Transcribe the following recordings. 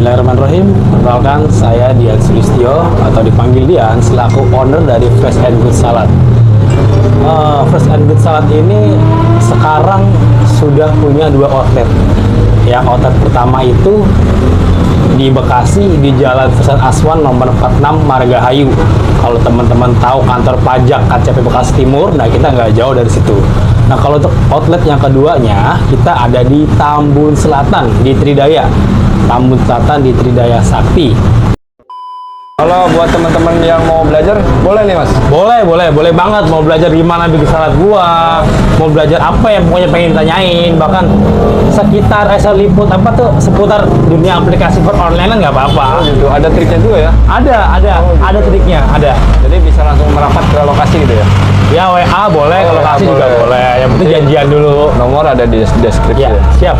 Bismillahirrahmanirrahim. Perkenalkan, saya Dian Sulistyo atau dipanggil Dian selaku owner dari Fresh and Good Salad. Fresh and Good Salad ini sekarang sudah punya 2 outlet. Yang outlet pertama itu di Bekasi di Jalan Firsan Aswan nomor 46 Margahayu. Kalau teman-teman tahu kantor pajak KCP Bekasi Timur, nah kita nggak jauh dari situ. Nah kalau untuk outlet yang keduanya kita ada di Tambun Selatan di Tridaya. Tambun Selatan di Tridaya Sakti. Kalau buat teman-teman yang mau belajar, boleh nih mas? Boleh banget. Mau belajar gimana bikin salad gua, mau belajar apa yang pokoknya pengen ditanyain, bahkan sekitar seliput apa tuh seputar dunia aplikasi for online nggak apa-apa. Oh gitu, ada triknya juga ya? Ada triknya, ada. Jadi bisa langsung merapat ke lokasi gitu ya? Ya WA boleh, Oh, lokasi WA juga boleh. Yang penting janjian dulu. Nomor ada di deskripsi Ya, ya? siap.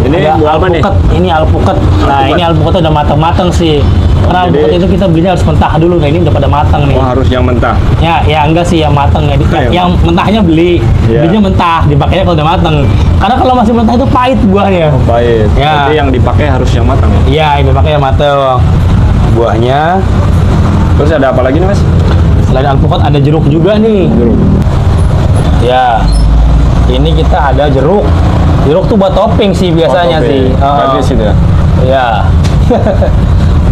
Ini Ada apa nih? alpukat. Ini alpukat. Nah, ini alpukat udah matang-matang sih. Karena alpukat itu kita belinya harus mentah dulu. Nah, ini udah pada matang nih. Oh harus yang mentah? Ya enggak sih yang matang. Yang mentahnya beli. Iya. Belinya mentah, dipakainya kalau udah matang. Karena kalau masih mentah itu pahit buahnya. Baik. Ya. Jadi yang dipakai harus yang matang ya? Iya, ini makanya matang. Buahnya. Terus ada apa lagi nih mas? Selain alpukat ada jeruk juga nih. Jeruk. Ya. Ini kita ada jeruk. Jeruk tuh buat topping sih biasanya sih. Gratis itu ya? Ya.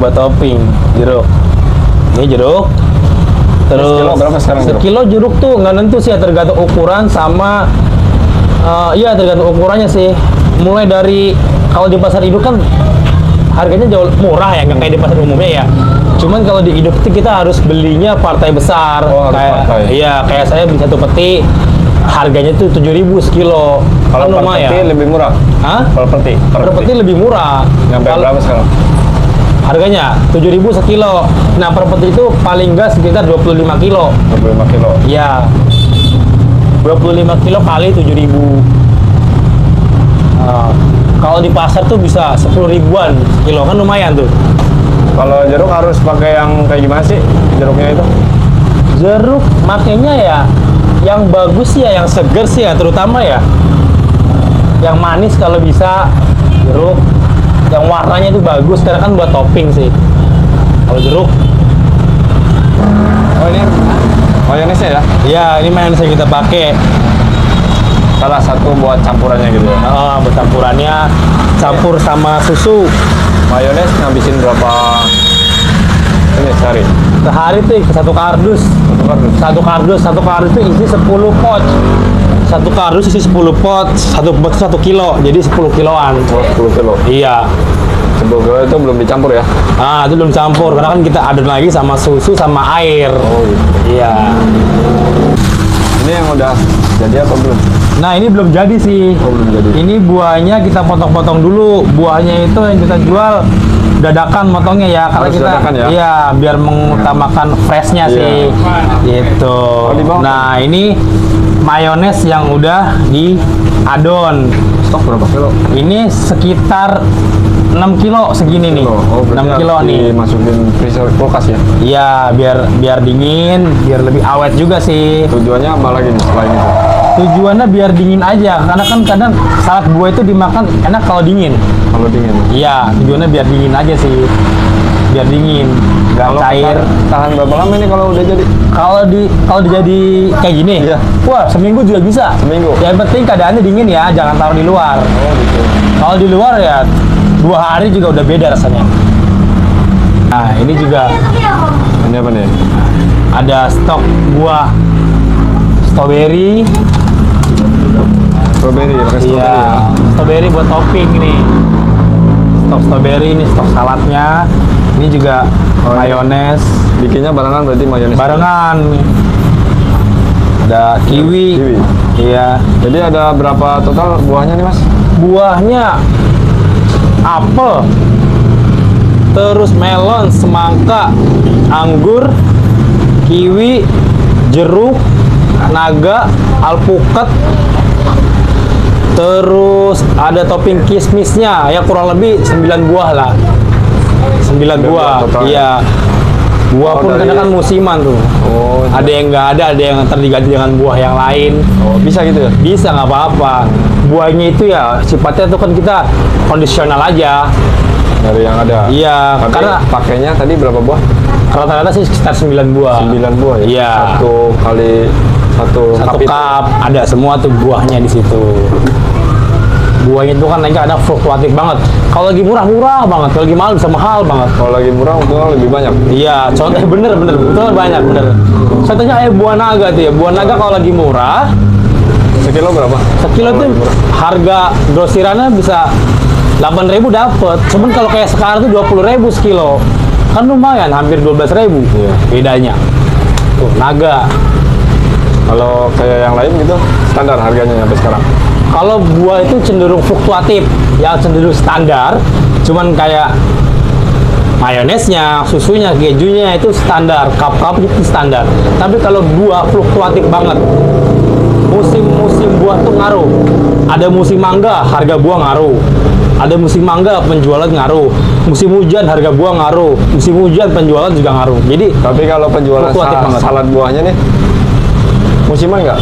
Buat topping jeruk. Ini jeruk. Terus sekilo berapa sekarang jeruk? sekilo jeruk tuh nggak nentu sih ya, tergantung ukuran sama tergantung ukurannya sih. Mulai dari kalau di pasar induk kan harganya jauh murah ya, nggak kayak di pasar umumnya ya. Cuman kalau di induk itu kita harus belinya partai besar. Oh, harus partai. Iya, kayak saya beli 1 peti harganya tuh 7.000 sekilo. Kalau Kan per lumayan. peti lebih murah? Hah? Per peti? Per peti lebih murah. Nyampe berapa sekarang? Harganya 7.000 sekilo. Nah, per peti itu paling nggak sekitar 25 kilo. 25 kilo? Ya. 25 kilo kali 7.000. Kalau di pasar tuh bisa 10 ribuan kilo, kan lumayan tuh. Kalau jeruk harus pakai yang kayak gimana sih jeruknya itu? Jeruk makanya ya yang bagus sih ya, yang seger sih ya, terutama ya yang manis kalau bisa jeruk, yang warnanya itu bagus karena kan buat topping sih kalau jeruk. Oh ini mayonesnya ya? Ya, ini mayones yang kita pakai. Salah satu buat campurannya gitu ya? Buat campurannya campur sama susu. Mayones ngabisin berapa ini sehari? Sehari tuh satu kardus. Satu kardus itu isi 10 pot. Satu kardus isi 10 pot, satu pot 1 kilo, jadi 10 kiloan. Oh 10 kilo? Iya. 10 kilo itu belum dicampur ya? Itu belum campur karena kan kita adon lagi sama susu sama air. Oh gitu. Iya. Ini yang udah jadi apa belum? Nah, ini belum jadi sih. Oh belum jadi. Ini buahnya kita potong-potong dulu. Buahnya itu yang kita jual dadakan motongnya ya, karena Harus kita dadakan ya? iya biar mengutamakan freshnya Iya. sih. Gitu. di bawah. Nah, ini mayones yang udah diadon. Stok berapa kilo? Ini sekitar 6 kilo segini nih. Oh, 6 kilo nih. Dimasukin freezer kulkas ya? Iya, biar dingin, biar lebih awet juga sih. Tujuannya apa lagi nih selain itu? Tujuannya biar dingin aja, karena kan kadang salad buah itu dimakan enak kalau dingin. Kalau dingin? Iya, tujuannya biar dingin aja sih. Biar dingin, nggak Kalau cair. tahan berapa lama ini kalau udah jadi? Kalau dijadi kayak gini, Iya. wah seminggu juga bisa. Seminggu? Yang penting keadaannya dingin ya, jangan taruh di luar. Oh gitu. Kalau di luar ya 2 hari juga udah beda rasanya. Nah, ini juga Ini apa nih? ada stok buah strawberry. Strawberry, pakai strawberry Iya, ya? strawberry buat topping nih. Stok strawberry ini, stok saladnya. Ini juga mayones. Bikinnya barengan berarti mayones? Barengan. Ada kiwi. Kiwi. Iya. Jadi ada berapa total buahnya nih mas? Buahnya apel, terus melon, semangka, anggur, kiwi, jeruk, naga, alpukat, terus ada topping kismisnya ya, kurang lebih 9 buah lah. 9 buah. totalnya. Iya. Buah Oh, pun dari- kadang kan musiman tuh. Oh, Ada yang nggak ada yang ntar diganti dengan buah yang lain. oh bisa gitu ya? Bisa, nggak apa-apa. buahnya itu ya sifatnya tuh kan kita kondisional aja. Dari yang ada. Iya, Tapi karena pakainya tadi berapa buah? rata-rata sih sekitar 9 buah. 9 buah ya? Iya. Satu Satu itu. cup, ada semua tuh buahnya di situ. Buahnya itu kan lagi ada fluktuatif banget. Kalau lagi murah banget, kalau lagi mahal bisa mahal banget. Kalau lagi murah untungnya lebih banyak. Iya, contoh bener betul banyak bener. Contohnya buah naga tuh ya, buah naga kalau lagi murah, Sekilo berapa? sekilo tuh harga grosirannya bisa 8.000 dapet. Cuman kalau kayak sekarang tuh 20.000 sekilo, kan lumayan, hampir 12.000 Iya. bedanya. Tuh naga. Kalau kayak yang lain gitu, standar harganya sampai sekarang. Kalau buah itu cenderung fluktuatif, yang cenderung standar, cuman kayak mayonesnya, susunya, kejunya itu standar, cup-cup itu standar. Tapi kalau buah fluktuatif banget, musim-musim buah tuh ngaruh. Ada musim mangga, harga buah ngaruh. Ada musim mangga, penjualan ngaruh. Musim hujan, harga buah ngaruh. Musim hujan, penjualan juga ngaruh. Jadi, Tapi kalau penjualan Fluktuatif banget. salad buahnya nih, musiman nggak?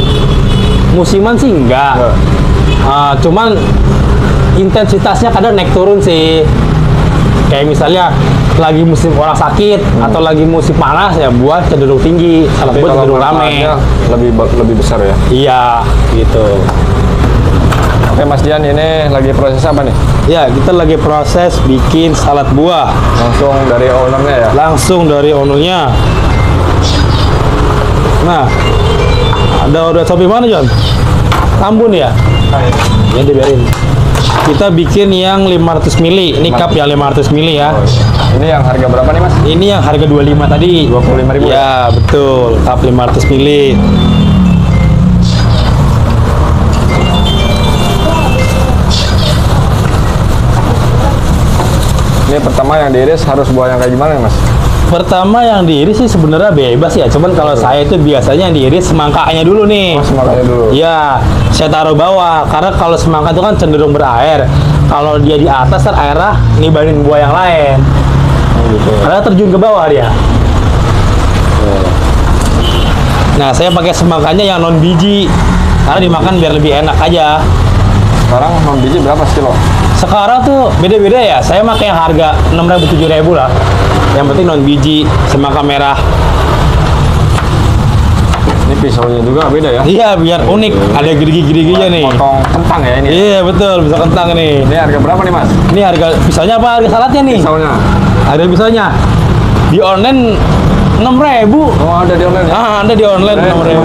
musiman sih enggak. Cuman intensitasnya kadang naik turun sih. Kayak misalnya lagi musim orang sakit atau lagi musim panas ya buah cenderung tinggi, salad Tapi buah kalau cenderung rame. manfaatnya lebih besar ya. Iya, gitu. Oke Mas Dian, ini lagi proses apa nih? Ya, kita lagi proses bikin salad buah. Langsung dari ownernya ya? Langsung dari ownernya. Nah, ada order Shopee mana, John? Tambun ya? Ya, dibiarin. Kita bikin yang 500 mili. Ini cup yang 500 mili ya. Ini yang harga berapa nih Mas? Ini yang harga 25 tadi. 25.000 ya? Ya, betul. Cup 500 mili. Ini pertama yang diiris harus buah yang kayak gimana nih Mas? Pertama yang diiris sih sebenarnya bebas ya. Cuman kalau saya itu biasanya yang diiris semangkanya dulu nih. Mas makanya dulu. Iya, saya taruh bawah karena kalau semangka itu kan cenderung berair. Kalau dia di atas kan airnya nibanin buah yang lain. Gitu. Karena terjun ke bawah dia. Nah, saya pakai semangkanya yang non biji karena dimakan biar lebih enak aja. Sekarang non biji berapa sekilo? Sekarang tuh beda-beda ya. Saya pakai yang harga 6.000 7.000 lah. Yang penting non biji, semangka merah. Ini pisaunya juga beda ya? Iya, biar unik. Ada gerigi-geriginya nih. Potong kentang ya ini? Iya, betul. Bisa kentang nih. Ini harga berapa nih Mas? Ini harga pisaunya apa harga saladnya nih? Pisaunya? Harga pisaunya. Di online 6.000. Oh ada di online ya? Ada di online 6.000.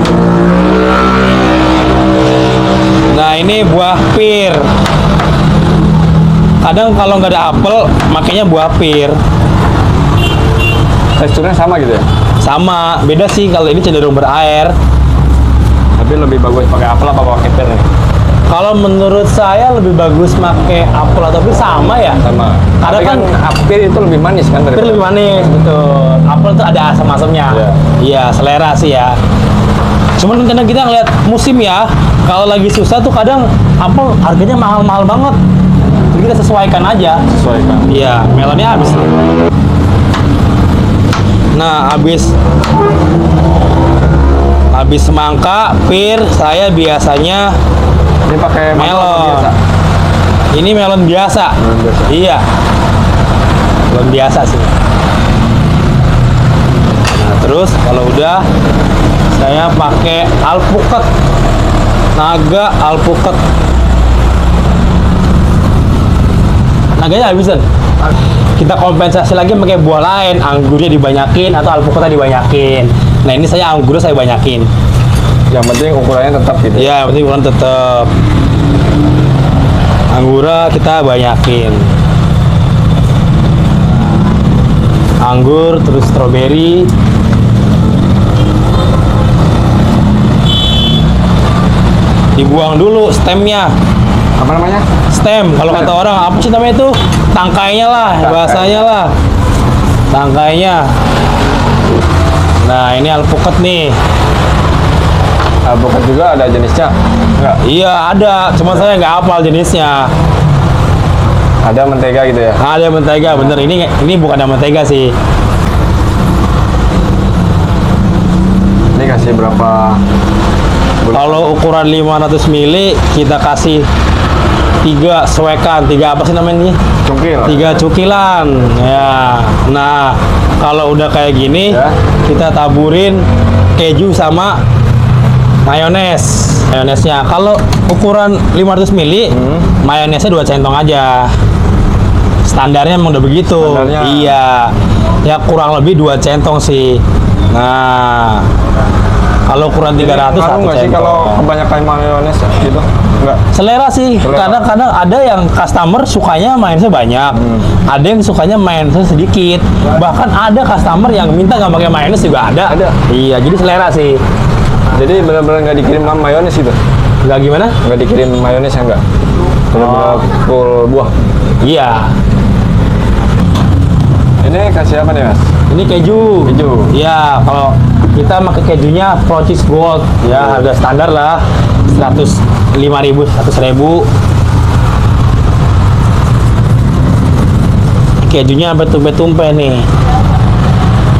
Nah, ini buah pir. Kadang kalau nggak ada apel, makanya buah pir. Teksturnya sama gitu ya? Sama, beda sih kalau ini cenderung berair. Tapi lebih bagus pakai apel apa pakai pir nih? Kalau menurut saya lebih bagus pakai apel atau pir sama ya. Sama. Karena Tapi kan pir itu lebih manis kan pir daripada lebih manis, betul. Apel tuh ada asam-asamnya. Iya. Iya, selera sih ya. Cuman kadang kita ngeliat musim ya, kalau lagi susah tuh kadang apel harganya mahal-mahal banget. Jadi kita sesuaikan aja. sesuaikan. Iya, melonnya habis. Nah, habis semangka, pir, saya biasanya Ini pakai mangga apa melon. biasa? Ini melon biasa. Melon biasa. Iya. Melon biasa sih. Nah, terus kalau udah saya pakai alpukat. Naga alpukat. Naganya habisan. Kita kompensasi lagi pakai buah lain, anggurnya dibanyakin atau alpukatnya dibanyakin. Nah, ini saya anggurnya saya banyakin. Yang penting ukurannya tetap gitu. Ya, penting ukuran tetap. Anggura kita banyakin. Anggur, terus stroberi. Dibuang dulu stemnya. Apa namanya? Stem, kalau kata orang apa sih namanya itu? Tangkainya lah, Tangkai. bahasanya lah. Tangkainya. Nah, ini alpukat nih. Alpukat juga ada jenisnya? Enggak. Iya, ada, cuma saya nggak hafal jenisnya. Ada mentega gitu ya? Ada mentega, bener. Ini bukan ada mentega sih. Ini kasih berapa Kalau ukuran 500 mili kita kasih 3 sewekan, 3 apa sih namanya? Cungkil. 3 cukilan. Ya. Nah, kalau udah kayak gini, Ya. kita taburin keju sama mayones. Mayonesnya kalau ukuran 500 mili, mayonesnya 2 centong aja. Standarnya emang udah begitu. Standarnya. Iya. Ya kurang lebih 2 centong sih. Nah, kalau ukuran 300 ngaruh 1 nggak sih centong. kalau kebanyakan mayones gitu? Enggak. Selera sih, Selera. kadang-kadang ada yang customer sukanya mayonesnya banyak, ada yang sukanya mayonesnya sedikit, bahkan ada customer yang minta nggak pakai mayones juga ada. Ada. Iya, jadi selera sih. Jadi benar-benar nggak dikirim mayones gitu? Nggak gimana? Nggak dikirim mayones ya enggak? Benar-benar full buah. Iya. Ini kasih apa nih mas? Ini keju. Keju. Iya, kalau kita pakai kejunya Pro Cheese Gold, ya harga standar lah, 105.000, 100.000. Kejunya bertumpah-tumpah nih.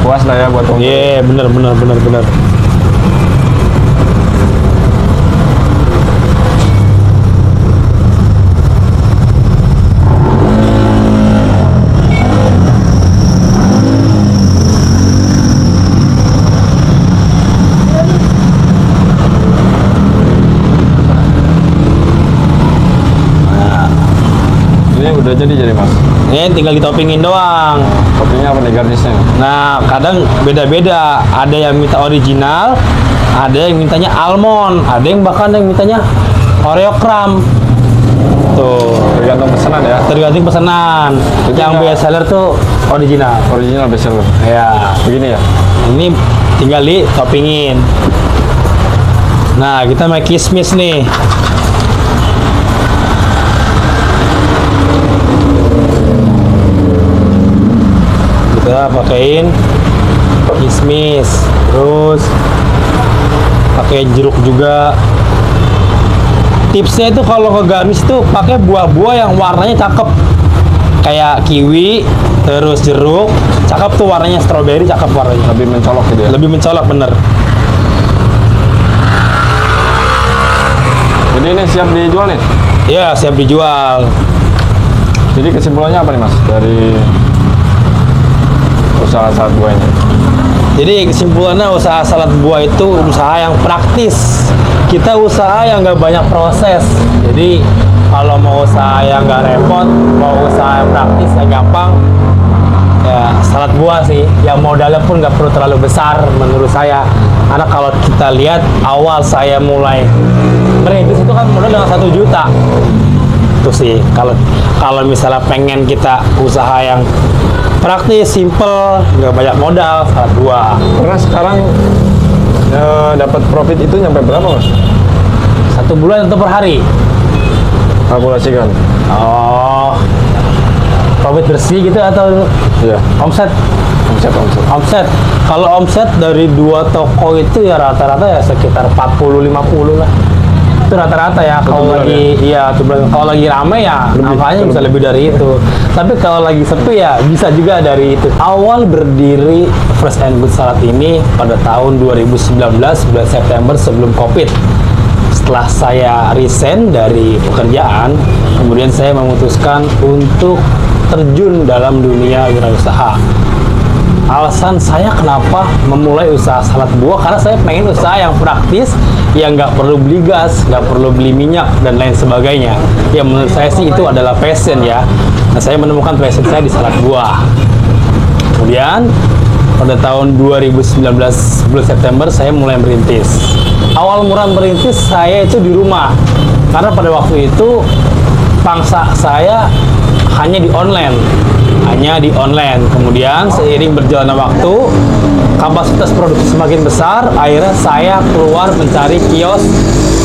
Puas lah ya buat om. Iya, bener. Ini udah jadi mas. Ini tinggal ditoppingin doang. Toppingnya apa nih garnisnya? Nah, kadang beda-beda. Ada yang minta original, ada yang mintanya almond, ada yang bahkan yang mintanya Oreo crumb. Tuh, Tergantung pesanan ya. tergantung pesanan. Itu Yang enggak- best seller tuh original. Original best seller. Ya, Begini ya. ini tinggal ditoppingin. Nah, kita pakai kismis nih. Kita pakein kismis, terus pakai jeruk juga. Tipsnya itu kalau ke gamis tuh pakai buah-buah yang warnanya cakep, kayak kiwi, terus jeruk, cakep tuh warnanya, stroberi cakep warnanya, Lebih mencolok gitu ya. lebih mencolok bener. Jadi ini siap dijual nih. Ya, siap dijual. Jadi kesimpulannya apa nih mas dari usaha saat buah ini? Jadi kesimpulannya usaha salad buah itu usaha yang praktis. Kita usaha yang nggak banyak proses. Jadi kalau mau usaha yang nggak repot, mau usaha yang praktis yang gampang, ya salad buah sih. Yang modalnya pun nggak perlu terlalu besar menurut saya. Karena kalau kita lihat awal saya mulai merintis itu kan modal dengan 1 juta. Itu sih kalau misalnya pengen kita usaha yang praktis, simple, nggak banyak modal, salad buah. Karena sekarang dapat profit itu nyampe berapa mas? 1 bulan atau per hari? Kalkulasikan. Oh, profit bersih gitu atau Iya. omset? Omset. Omset. Kalau omset dari 2 toko itu ya rata-rata ya sekitar 40-50 lah. Itu rata-rata ya. Kalau bulan lagi iya, satu bulan. Kalau lagi rame ya angkanya bisa lebih dari itu. Tapi kalau lagi sepi ya bisa juga dari itu. Awal berdiri Fresh and Good Salad ini pada tahun 2019 bulan September sebelum Covid. Setelah saya resign dari pekerjaan, kemudian saya memutuskan untuk terjun dalam dunia wirausaha. Alasan saya kenapa memulai usaha salad buah, karena saya pengen usaha yang praktis, yang nggak perlu beli gas, nggak perlu beli minyak, dan lain sebagainya. Ya menurut saya sih itu adalah passion ya. Nah, saya menemukan passion saya di salad buah. Kemudian pada tahun 2019 bulan September saya mulai merintis. Awal mula merintis saya itu di rumah, karena pada waktu itu pangsa saya hanya di online. Kemudian seiring berjalannya waktu, kapasitas produksi semakin besar, akhirnya saya keluar mencari kios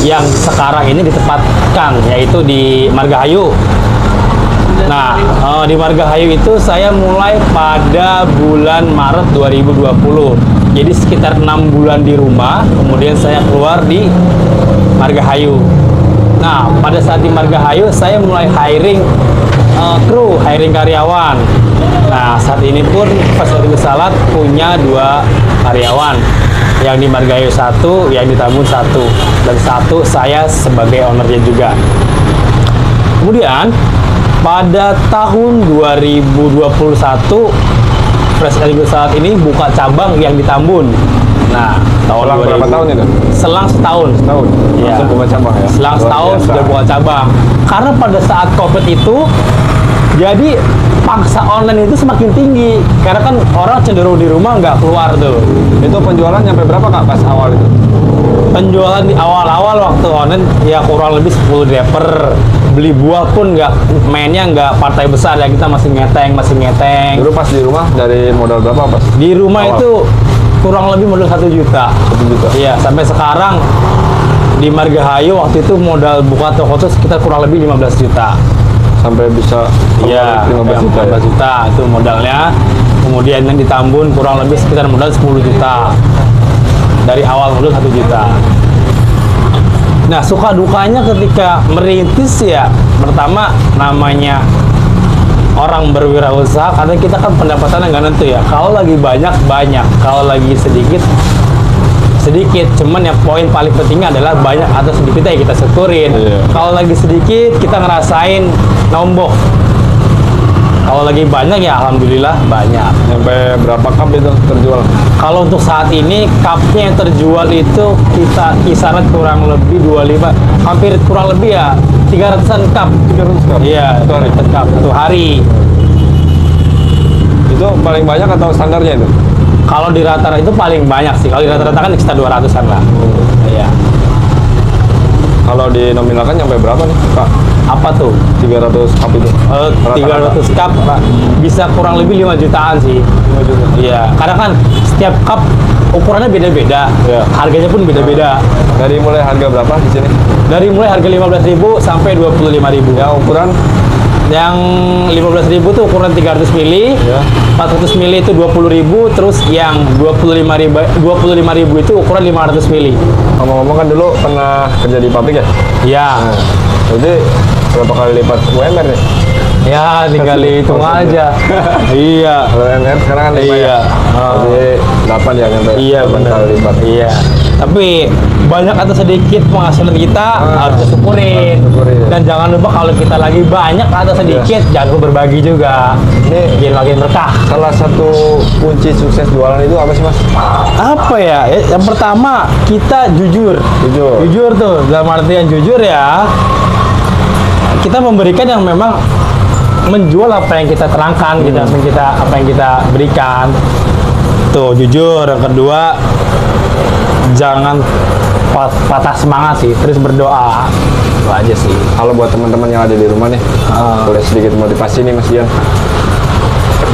yang sekarang ini ditempatkan, yaitu di Margahayu. Nah, di Margahayu itu saya mulai pada bulan Maret 2020. Jadi sekitar 6 bulan di rumah, kemudian saya keluar di Margahayu. Nah, pada saat di Margahayu saya mulai hiring kru, hiring karyawan. Nah, saat ini pun Fresh and Good Salad punya 2 karyawan. Yang di Margahayu 1, yang di Tambun 1, dan 1 saya sebagai ownernya juga. Kemudian pada tahun 2021 Fresh and Good Salad ini buka cabang yang di Tambun. Nah, Selang berapa tahun itu? Selang setahun. Setahun. Iya. Langsung buka cabang ya. Selang Luar setahun biasa. sudah buka cabang. Karena pada saat COVID itu, jadi paksa online itu semakin tinggi. Karena kan orang cenderung di rumah nggak keluar tuh. Itu penjualan nyampe berapa Kak pas awal itu? Penjualan di awal-awal waktu online ya kurang lebih 10 draper. Beli buah pun nggak, mainnya nggak partai besar ya, kita masih ngeteng. Dulu pas di rumah dari modal berapa pas? Di rumah Awal. itu kurang lebih modal 1 juta. 1 juta. Iya, sampai sekarang di Margahayu waktu itu modal buka toko itu sekitar kurang lebih 15 juta. Sampai bisa Iya, 15 juta. 15 juta itu modalnya. Kemudian yang di Tambun kurang lebih sekitar modal 10 juta. Dari awal modal 1 juta. Nah, suka dukanya ketika merintis ya, pertama namanya orang berwirausaha, karena kita kan pendapatannya nggak nentu ya. Kalau lagi banyak, kalau lagi sedikit, cuman yang poin paling pentingnya adalah banyak atau sedikit ya kita syukurin. Iya. Kalau lagi sedikit kita ngerasain nombok, kalau lagi banyak ya alhamdulillah banyak. Sampai berapa cup itu terjual? Kalau untuk saat ini cupnya yang terjual itu kita kisaran kurang lebih 25, hampir kurang lebih ya 300-an cup. 300 cup? Iya, Satu hari? 300 cup satu hari. Itu paling banyak atau standarnya itu? Kalau di rata-rata itu paling banyak sih. Kalau di rata-rata kan sekitar 200-an lah. Iya. Kalau dinominalkan nyampe berapa nih Kak? Apa tuh? 300 cup itu? 300 cup bisa kurang lebih 5 jutaan sih. 5 juta. Iya, karena kan setiap cup ukurannya beda-beda. Iya. Harganya pun beda-beda. Dari mulai harga berapa di sini? Dari mulai harga 15.000 sampai 25.000. Ya ukuran Yang 15.000 tuh ukuran 300 mili, ya. 400 mili itu 20.000, terus yang 25.000 itu ukuran 500 mili. Ngomong-ngomong kan dulu pernah kerja di pabrik ya? Ya, Jadi berapa kali lipat UMR nih? ya tinggal hitung aja. Iya. Kalau UMR sekarang kan 5 Iya. ya? Jadi 8 ya nyampe Iya 8 benar. kali lipat. Iya. Tapi banyak atau sedikit penghasilan kita harus disyukurin. harus syukurin. Dan jangan lupa kalau kita lagi banyak atau sedikit jangan lupa berbagi juga. Ini Biar makin berkah. salah satu kunci sukses jualan itu apa sih Mas? Apa ya? Yang pertama kita jujur. Jujur. Jujur tuh dalam artian jujur ya. Kita memberikan yang memang menjual apa yang kita terangkan, gitu, apa yang kita berikan. Tuh jujur. Yang kedua, jangan patah semangat sih, terus berdoa. Itu aja sih. Kalau buat teman-teman yang ada di rumah nih, boleh sedikit motivasi nih Mas Dian.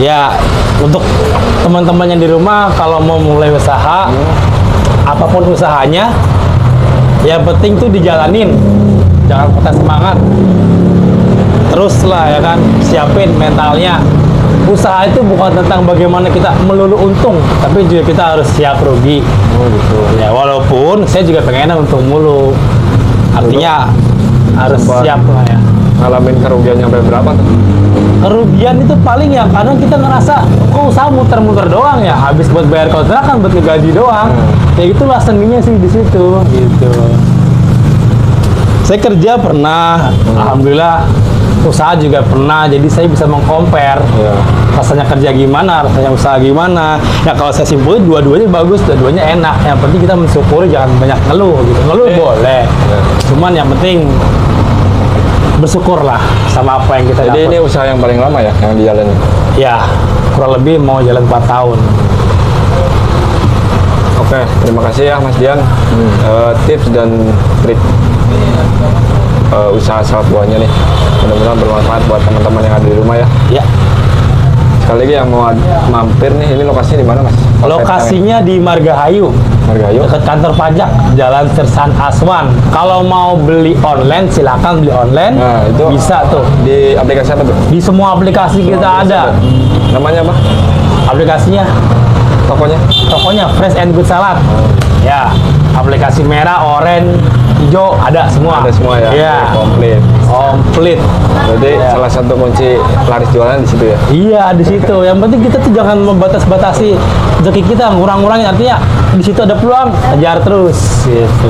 Ya, untuk teman-teman yang di rumah kalau mau mulai usaha, apapun usahanya, yang penting tuh dijalanin. Jangan patah semangat. Terus lah ya kan, siapin mentalnya. Usaha itu bukan tentang bagaimana kita melulu untung, tapi juga kita harus siap rugi. Oh gitu. Ya walaupun saya juga pengennya untung mulu. Artinya harus Sempat siap lah ya. Ngalamin kerugian nyampe berapa tuh? Kerugian itu paling ya kadang kita ngerasa kok usaha muter-muter doang ya, habis buat bayar kontrakan, buat gaji doang. Ya itulah seninya sih di situ gitu. Saya kerja pernah, alhamdulillah usaha juga pernah, jadi saya bisa meng-compare Iya. rasanya kerja gimana, rasanya usaha gimana. Ya kalau saya simpulin dua-duanya bagus, dua-duanya enak. Yang penting kita mensyukuri, jangan banyak ngeluh gitu. Ngeluh boleh, cuman yang penting bersyukurlah sama apa yang kita Jadi dapat. ini usaha yang paling lama ya yang dijalanin? Ya, kurang lebih mau jalan 4 tahun. Oke, terima kasih ya Mas Dian. Tips dan trik usaha salad buahnya nih. Mudah-mudahan bermanfaat buat teman-teman yang ada di rumah ya. Ya, Sekali lagi yang mau mampir nih, ini lokasinya di mana Mas? lokasinya di Margahayu, Margahayu. dekat kantor pajak, Jalan Sersan Aswan. Kalau mau beli online, silakan beli online. Nah, itu bisa tuh. Di aplikasi apa tuh? Di semua aplikasi kita ada. Namanya apa? Aplikasinya, Tokonya? Fresh and Good Salad. Ya, aplikasi merah, oranye, hijau ada semua. Ada semua ya? Iya. Komplit. Komplit. Berarti Ya. salah satu kunci laris jualan di situ ya. Iya, di situ. Yang penting kita tuh jangan membatas-batasi rezeki kita, ngurang-ngurangin. Artinya di situ ada peluang, kejar terus gitu.